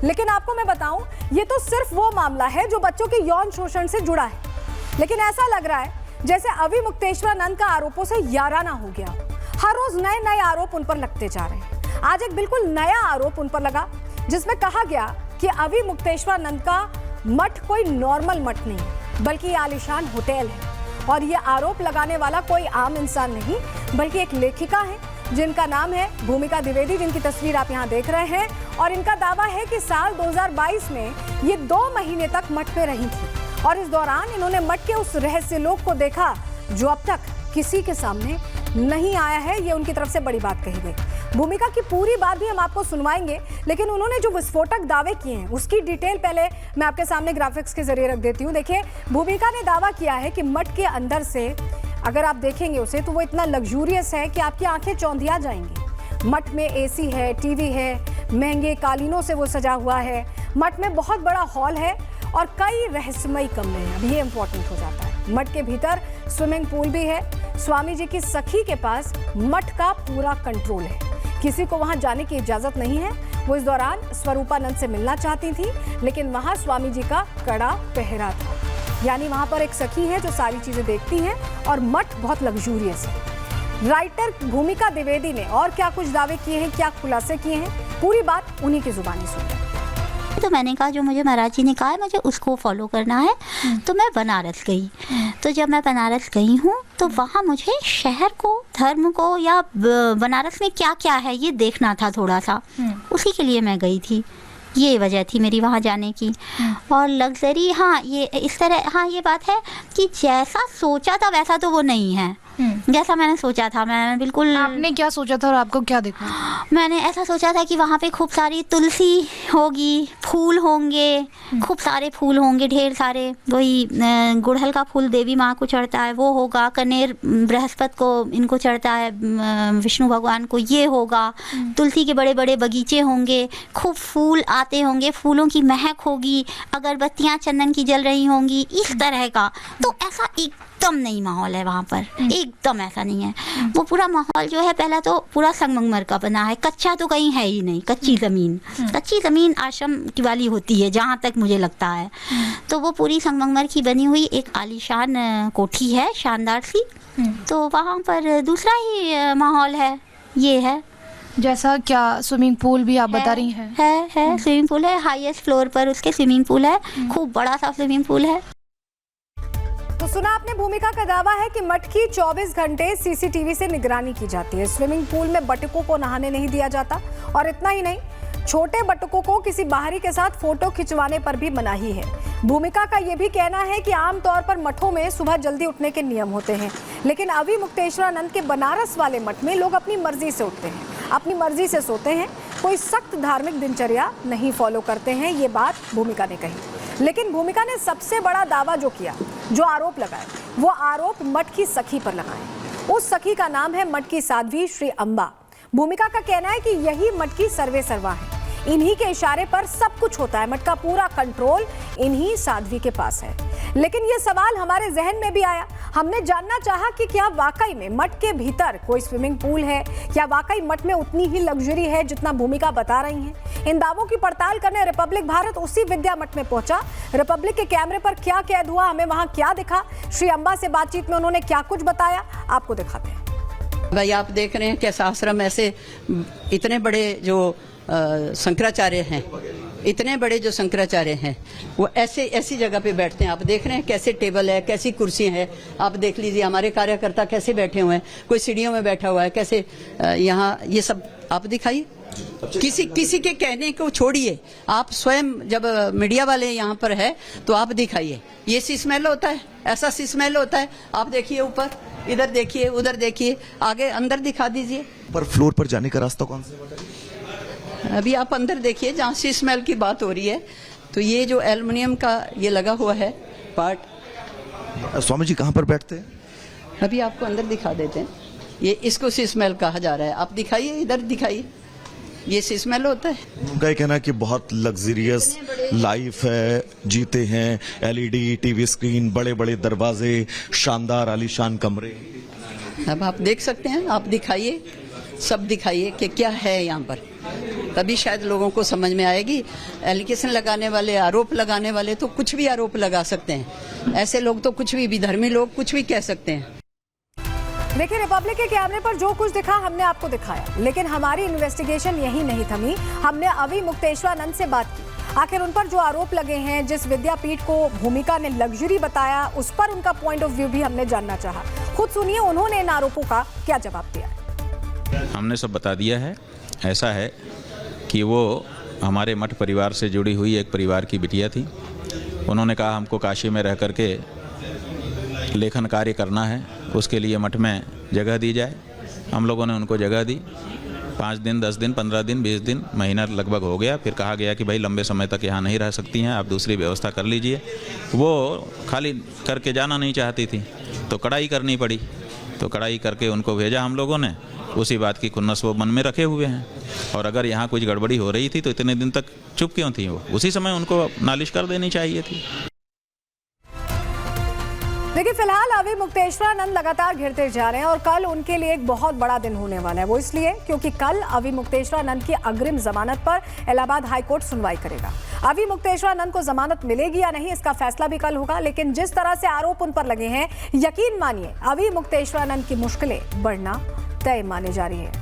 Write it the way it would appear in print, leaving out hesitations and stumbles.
लेकिन आपको मैं बताऊं, ये तो सिर्फ वो मामला है जो बच्चों के यौन शोषण से जुड़ा है। लेकिन ऐसा लग रहा है जैसे अवि मुक्तेश्वरानंद का आरोपों से याराना हो गया। हर रोज नए नए आरोप उन पर लगते जा रहे हैं। आज एक बिल्कुल नया आरोप उन पर लगा, जिसमें कहा गया कि अवि मुक्तेश्वरानंद का मठ कोई नॉर्मल मठ नहीं है, बल्कि आलीशान होटल है। और ये आरोप लगाने वाला कोई आम इंसान नहीं, बल्कि एक लेखिका है जिनका नाम है भूमिका द्विवेदी, जिनकी तस्वीर आप यहाँ देख रहे हैं। और इनका दावा है कि साल 2022 में ये 2 महीने तक मठ में रही थी और इस दौरान इन्होंने मठ के उस रहस्य लोक को देखा जो अब तक किसी के सामने नहीं आया है। ये उनकी तरफ से बड़ी बात कही गई। भूमिका की पूरी बात भी हम आपको सुनवाएंगे, लेकिन उन्होंने जो विस्फोटक दावे किए हैं उसकी डिटेल पहले मैं आपके सामने ग्राफिक्स के जरिए रख देती हूँ। देखिए, भूमिका ने दावा किया है कि मठ के अंदर से अगर आप देखेंगे उसे तो वो इतना लग्जूरियस है कि आपकी आंखें चौंधिया जाएंगी। मठ में एसी है, टीवी है, महंगे कालीनों से वो सजा हुआ है। मठ में बहुत बड़ा हॉल है और कई रहस्यमयी कमरे हैं। अब ये इंपॉर्टेंट हो जाता है। मठ के भीतर स्विमिंग पूल भी है। स्वामी जी की सखी के पास मठ का पूरा कंट्रोल है। किसी को वहां जाने की इजाजत नहीं है। वो इस दौरान स्वरूपानंद से मिलना चाहती थी, लेकिन वहां स्वामी जी का कड़ा पहरा था। यानी वहां पर एक सखी है जो सारी चीजें देखती हैं और मठ बहुत लग्जूरियस है। राइटर भूमिका द्विवेदी ने और क्या कुछ दावे किए हैं, क्या खुलासे किए हैं, पूरी बात उन्हीं की जुबानी सुनिए। तो मैंने कहा जो मुझे महाराज जी ने कहा है मुझे उसको फॉलो करना है। तो मैं बनारस गई। तो जब मैं बनारस गई हूँ तो वहाँ मुझे शहर को, धर्म को, या बनारस में क्या क्या है ये देखना था थोड़ा सा। उसी के लिए मैं गई थी। ये वजह थी मेरी वहाँ जाने की। और लग्जरी, हाँ ये इस तरह, हाँ ये बात है कि जैसा सोचा था वैसा तो वो नहीं है। जैसा मैंने सोचा था, मैं बिल्कुल। आपने क्या सोचा था और आपको क्या देखा? मैंने ऐसा सोचा था कि वहाँ पे खूब सारी तुलसी होगी, फूल होंगे, खूब सारे फूल होंगे, ढेर सारे। वही गुड़हल का फूल देवी माँ को चढ़ता है वो होगा, कनेर बृहस्पति को इनको चढ़ता है, विष्णु भगवान को ये होगा। तुलसी के बड़े बड़े बगीचे होंगे, खूब फूल आते होंगे, फूलों की महक होगी, अगरबत्तियाँ चंदन की जल रही होंगी, इस तरह का। तो ऐसा एकदम नई माहौल है वहाँ पर, एकदम ऐसा नहीं है। वो पूरा माहौल जो है, पहला तो पूरा संगमरमर का बना है, कच्चा तो कहीं है ही नहीं। कच्ची ज़मीन आश्रम की वाली होती है जहाँ तक मुझे लगता है। तो वो पूरी संगमरमर की बनी हुई एक आलीशान कोठी है, शानदार सी। तो वहाँ पर दूसरा ही माहौल है, ये है। जैसा क्या स्विमिंग पूल भी आप बता रही हैं? है स्विमिंग पूल है, हाईएस्ट फ्लोर पर उसके स्विमिंग पूल है, खूब बड़ा सा स्विमिंग पूल है। तो सुना आपने, भूमिका का दावा है कि मठ की 24 घंटे सीसीटीवी से निगरानी की जाती है। स्विमिंग पूल में बटुकों को नहाने नहीं दिया जाता। और इतना ही नहीं, छोटे बटुकों को किसी बाहरी के साथ फोटो खिंचवाने पर भी मनाही है। भूमिका का यह भी कहना है कि आमतौर पर मठों में सुबह जल्दी उठने के नियम होते हैं, लेकिन अवि मुक्तेश्वरानंद के बनारस वाले मठ में लोग अपनी मर्जी से उठते हैं, अपनी मर्जी से सोते हैं, कोई सख्त धार्मिक दिनचर्या नहीं फॉलो करते हैं। ये बात भूमिका ने कही। लेकिन भूमिका ने सबसे बड़ा दावा जो किया, जो आरोप लगाए, वो आरोप मठ की सखी पर लगाए। उस सखी का नाम है मठ की साध्वी श्री अम्बा। भूमिका का कहना है कि यही मठ की सर्वे सर्वा है। इन्हीं के इशारे पर सब कुछ होता है। मठ का पूरा कंट्रोल इन्हीं साध्वी के पास है। लेकिन ये सवाल हमारे जहन में भी आया। हमने जानना चाहा कि क्या वाकई में मठ के भीतर कोई स्विमिंग पूल है, क्या वाकई मठ में उतनी ही लग्जरी है जितना भूमिका बता रही हैं। इन दावों की पड़ताल करने रिपब्लिक भारत उसी विद्या मठ में पहुंचा। रिपब्लिक के कैमरे पर क्या कैद हुआ, हमें वहां क्या दिखा, श्री अम्बा से बातचीत में उन्होंने क्या कुछ बताया, आपको दिखाते हैं। भाई आप देख रहे हैं कैसा आश्रम, ऐसे इतने बड़े जो शंकराचार्य हैं, इतने बड़े जो शंकराचार्य हैं वो ऐसी जगह पे बैठते हैं। आप देख रहे हैं कैसे टेबल है, कैसी कुर्सी है। आप देख लीजिए हमारे कार्यकर्ता कैसे बैठे हुए हैं, कोई सीढ़ियों में बैठा हुआ है, कैसे यहाँ ये सब आप दिखाइए। किसी के कहने को छोड़िए, आप स्वयं जब मीडिया वाले यहाँ पर है तो आप दिखाइए। ये सी स्मेल होता है, ऐसा सी स्मेल होता है। आप देखिए ऊपर, इधर देखिए, उधर देखिए, आगे अंदर दिखा दीजिए। पर फ्लोर पर जाने का रास्ता कौन सा है? अभी आप अंदर देखिए, जहाँ सी स्मेल की बात हो रही है। तो ये जो एल्युमिनियम का ये लगा हुआ है पार्ट। स्वामी जी कहाँ पर बैठते हैं? अभी आपको अंदर दिखा देते हैं। ये इसको सी स्मेल कहा जा रहा है। आप दिखाइए, इधर दिखाइए, ये सी स्मेल होता है। उनका ये कहना है कि बहुत लग्जरियस लाइफ है, जीते हैं, एलईडी टीवी स्क्रीन, बड़े बड़े दरवाजे, शानदार आलीशान कमरे। अब आप देख सकते हैं, आप दिखाइए, सब दिखाइए कि क्या है यहाँ पर। तभी शायद लोगों को समझ में आएगी। एलिगेशन लगाने वाले, आरोप लगाने वाले तो कुछ भी आरोप लगा सकते हैं। ऐसे लोग तो कुछ भी, विधर्मी लोग कुछ भी कह सकते हैं। देखिए, रिपब्लिक के कैमरे पर जो कुछ दिखा हमने आपको दिखाया, लेकिन हमारी इन्वेस्टिगेशन यही नहीं थमी। हमने अवि मुक्तेश्वरानंद से बात की। आखिर उन पर जो आरोप लगे हैं, जिस विद्यापीठ को भूमिका ने लग्जरी बताया, उस पर उनका पॉइंट ऑफ व्यू भी हमने जानना चाहा। खुद सुनिए उन्होंने इन आरोपों का क्या जवाब दिया। हमने सब बता दिया है। ऐसा है कि वो हमारे मठ परिवार से जुड़ी हुई एक परिवार की बिटिया थी। उन्होंने कहा हमको काशी में रह करके लेखन कार्य करना है, उसके लिए मठ में जगह दी जाए। हम लोगों ने उनको जगह दी। 5 दिन, 10 दिन, 15 दिन, 20 दिन, महीना लगभग हो गया। फिर कहा गया कि भाई लंबे समय तक यहाँ नहीं रह सकती हैं, आप दूसरी व्यवस्था कर लीजिए। वो खाली करके जाना नहीं चाहती थी, तो कड़ाई करनी पड़ी। तो कड़ाई करके उनको भेजा हम लोगों ने। उसी बात की खुन्नस वो मन में रखे हुए हैं। और अगर यहाँ कुछ गड़बड़ी हो रही थी तो इतने दिन तक चुप क्यों थी वो? उसी समय उनको नालिश कर देनी चाहिए थी। देखिए, फिलहाल अवि मुक्तेश्वरानंद लगातार घिरते जा रहे हैं और कल उनके लिए एक बहुत बड़ा दिन होने वाला है। वो इसलिए क्योंकि कल अवि मुक्तेश्वरानंद की अग्रिम जमानत पर इलाहाबाद हाईकोर्ट सुनवाई करेगा। अवि मुक्तेश्वरानंद को जमानत मिलेगी या नहीं, इसका फैसला भी कल होगा। लेकिन जिस तरह से आरोप उन पर लगे हैं, यकीन मानिए अवि मुक्तेश्वरानंद की मुश्किलें बढ़ना तय माने जा रही है।